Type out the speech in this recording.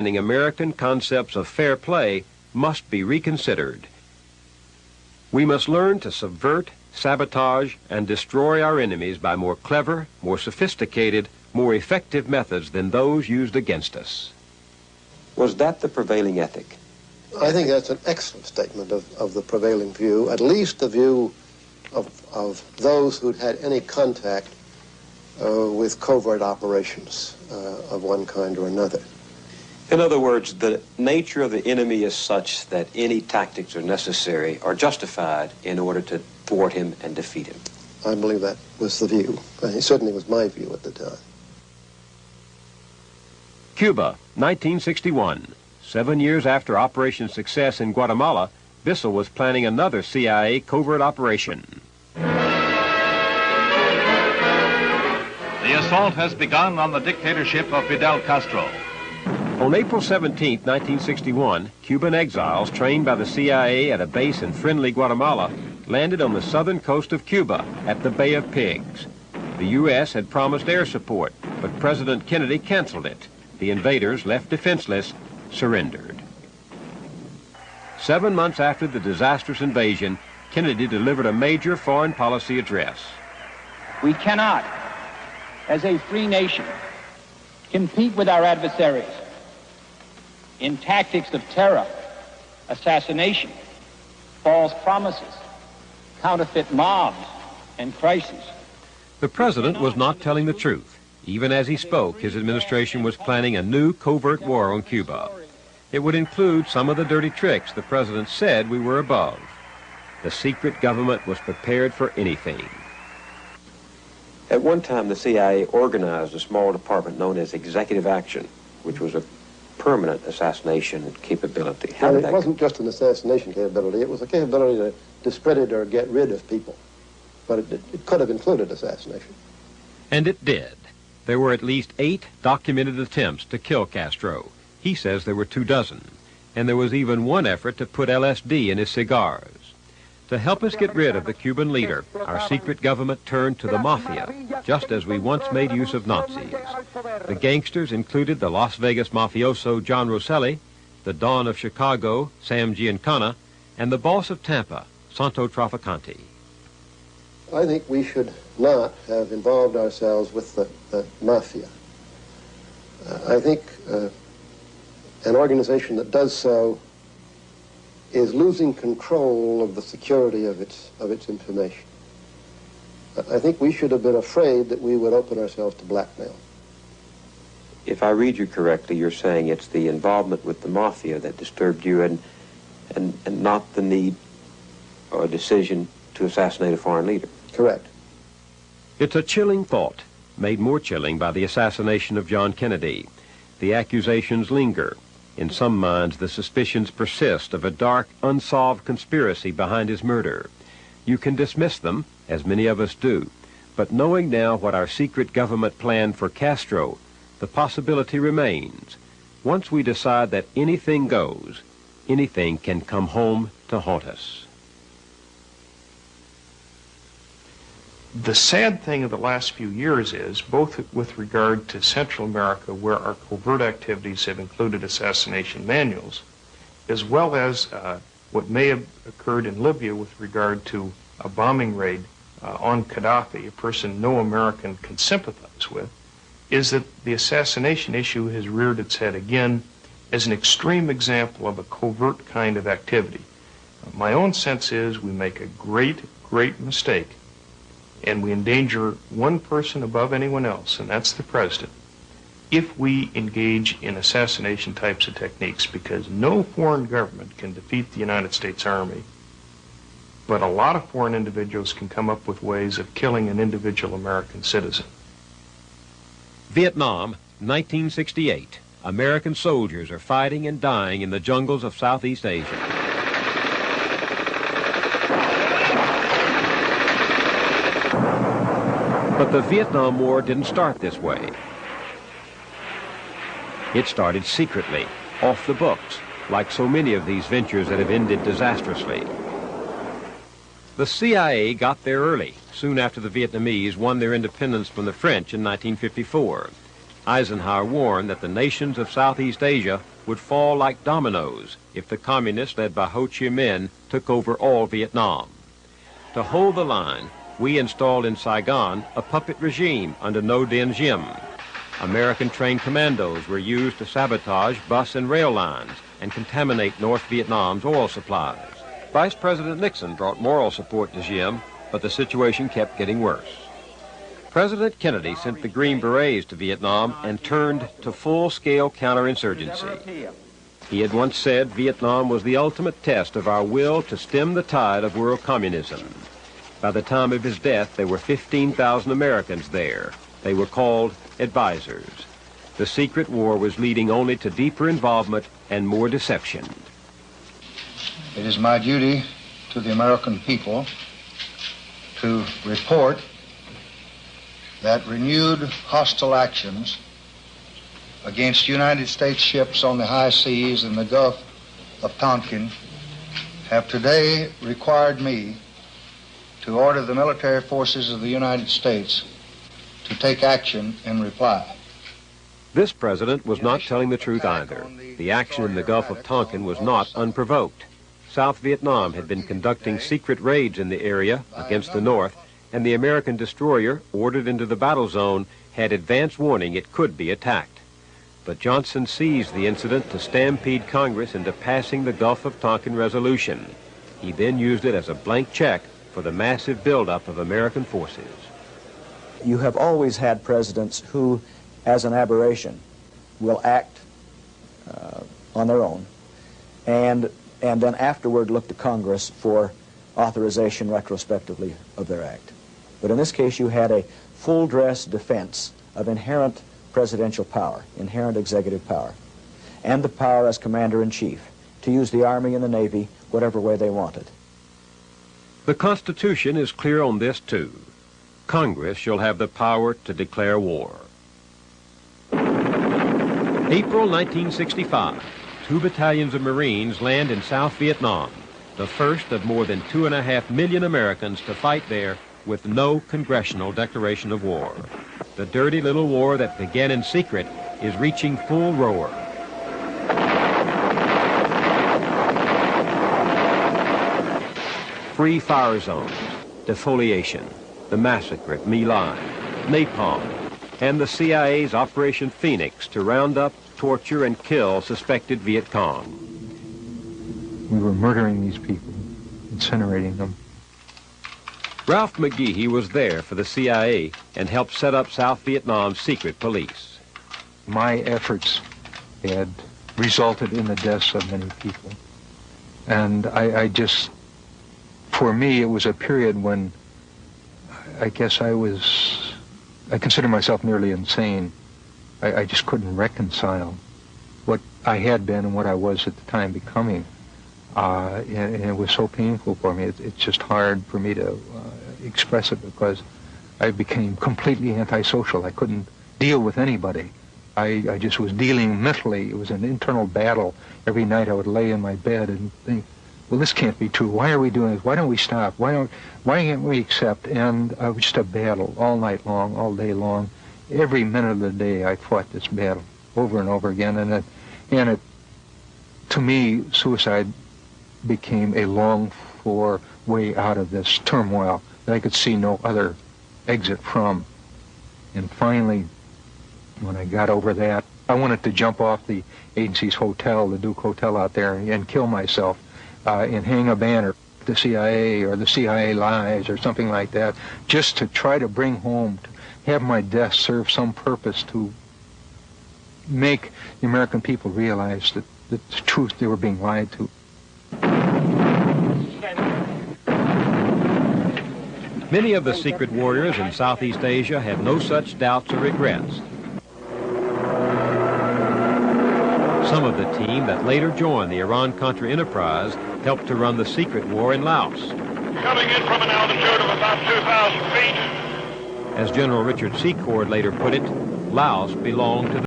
American concepts of fair play must be reconsidered. We must learn to subvert, sabotage, and destroy our enemies by more clever, more sophisticated, more effective methods than those used against us. Was that the prevailing ethic? I think that's an excellent statement of the prevailing view, at least the view of those who'd had any contact with covert operations of one kind or another. In other words, the nature of the enemy is such that any tactics are necessary or justified in order to thwart him and defeat him. I believe that was the view. It certainly was my view at the time. Cuba, 1961. 7 years after Operation Success in Guatemala, Bissell was planning another CIA covert operation. The assault has begun on the dictatorship of Fidel Castro. On April 17, 1961, Cuban exiles trained by the CIA at a base in friendly Guatemala landed on the southern coast of Cuba at the Bay of Pigs. The U.S. had promised air support, but President Kennedy canceled it. The invaders, left defenseless, surrendered. 7 months after the disastrous invasion, Kennedy delivered a major foreign policy address. We cannot, as a free nation, compete with our adversaries in tactics of terror, assassination, false promises, counterfeit mobs, and crises. The president was not telling the truth. Even as he spoke, his administration was planning a new covert war on Cuba. It would include some of the dirty tricks the president said we were above. The secret government was prepared for anything. At one time, the CIA organized a small department known as Executive Action, which was a permanent assassination capability. Well, it wasn't just an assassination capability. It was a capability to discredit or get rid of people. But it could have included assassination. And it did. There were at least 8 documented attempts to kill Castro. He says there were 24. And there was even one effort to put LSD in his cigars. To help us get rid of the Cuban leader, our secret government turned to the mafia, just as we once made use of Nazis. The gangsters included the Las Vegas mafioso John Rosselli, the Don of Chicago, Sam Giancana, and the boss of Tampa, Santo Trafficante. I think we should not have involved ourselves with the mafia. I think an organization that does so is losing control of the security of its information. I think we should have been afraid that we would open ourselves to blackmail. If I read you correctly, you're saying it's the involvement with the mafia that disturbed you and not the need or decision to assassinate a foreign leader. Correct. It's a chilling thought, made more chilling by the assassination of John Kennedy. The accusations linger. In some minds, the suspicions persist of a dark, unsolved conspiracy behind his murder. You can dismiss them, as many of us do, but knowing now what our secret government planned for Castro, the possibility remains. Once we decide that anything goes, anything can come home to haunt us. The sad thing of the last few years is, both with regard to Central America, where our covert activities have included assassination manuals, as well as what may have occurred in Libya with regard to a bombing raid on Gaddafi, a person no American can sympathize with, is that the assassination issue has reared its head again as an extreme example of a covert kind of activity. My own sense is we make a great, great mistake, and we endanger one person above anyone else, and that's the president, if we engage in assassination types of techniques, because no foreign government can defeat the United States Army, but a lot of foreign individuals can come up with ways of killing an individual American citizen. Vietnam, 1968. American soldiers are fighting and dying in the jungles of Southeast Asia. But the Vietnam War didn't start this way. It started secretly, off the books, like so many of these ventures that have ended disastrously. The CIA got there early, soon after the Vietnamese won their independence from the French in 1954. Eisenhower warned that the nations of Southeast Asia would fall like dominoes if the communists led by Ho Chi Minh took over all Vietnam. To hold the line, we installed in Saigon a puppet regime under Ngo Dinh Diem. American-trained commandos were used to sabotage bus and rail lines and contaminate North Vietnam's oil supplies. Vice President Nixon brought moral support to Diem, but the situation kept getting worse. President Kennedy sent the Green Berets to Vietnam and turned to full-scale counterinsurgency. He had once said Vietnam was the ultimate test of our will to stem the tide of world communism. By the time of his death, there were 15,000 Americans there. They were called advisors. The secret war was leading only to deeper involvement and more deception. It is my duty to the American people to report that renewed hostile actions against United States ships on the high seas in the Gulf of Tonkin have today required me to order the military forces of the United States to take action in reply. This president was not telling the truth either. The action in the Gulf of Tonkin was not unprovoked. South Vietnam had been conducting secret raids in the area against the North, and the American destroyer, ordered into the battle zone, had advance warning it could be attacked. But Johnson seized the incident to stampede Congress into passing the Gulf of Tonkin resolution. He then used it as a blank check for the massive buildup of American forces. You have always had presidents who, as an aberration, will act on their own and then afterward look to Congress for authorization retrospectively of their act. But in this case, you had a full-dress defense of inherent presidential power, inherent executive power, and the power as commander-in-chief to use the Army and the Navy whatever way they wanted. The Constitution is clear on this, too. Congress shall have the power to declare war. April 1965, 2 battalions of Marines land in South Vietnam, the first of more than 2.5 million Americans to fight there with no congressional declaration of war. The dirty little war that began in secret is reaching full roar. Free fire zones, defoliation, the massacre at My Lai, napalm, and the CIA's Operation Phoenix to round up, torture, and kill suspected Viet Cong. We were murdering these people, incinerating them. Ralph McGehee was there for the CIA and helped set up South Vietnam's secret police. My efforts had resulted in the deaths of many people. And I just, for me, it was a period when I guess I consider myself nearly insane. I just couldn't reconcile what I had been and what I was at the time becoming. And it was so painful for me. It's just hard for me to express it because I became completely antisocial. I couldn't deal with anybody. I just was dealing mentally. It was an internal battle. Every night I would lay in my bed and think, well, this can't be true. Why are we doing this? Why don't we stop? Why can't we accept? And it was just a battle all night long, all day long. Every minute of the day I fought this battle over and over again. And to me, suicide became a longed-for way out of this turmoil that I could see no other exit from. And finally, when I got over that, I wanted to jump off the agency's hotel, the Duke Hotel out there, and kill myself and hang a banner, the CIA or the CIA lies or something like that, just to try to bring home, to have my death serve some purpose to make the American people realize that the truth, they were being lied to. Many of the secret warriors in Southeast Asia had no such doubts or regrets. Some of the team that later joined the Iran-Contra enterprise helped to run the secret war in Laos. Coming in from an altitude of about 2,000 feet. As General Richard Secord later put it, Laos belonged to the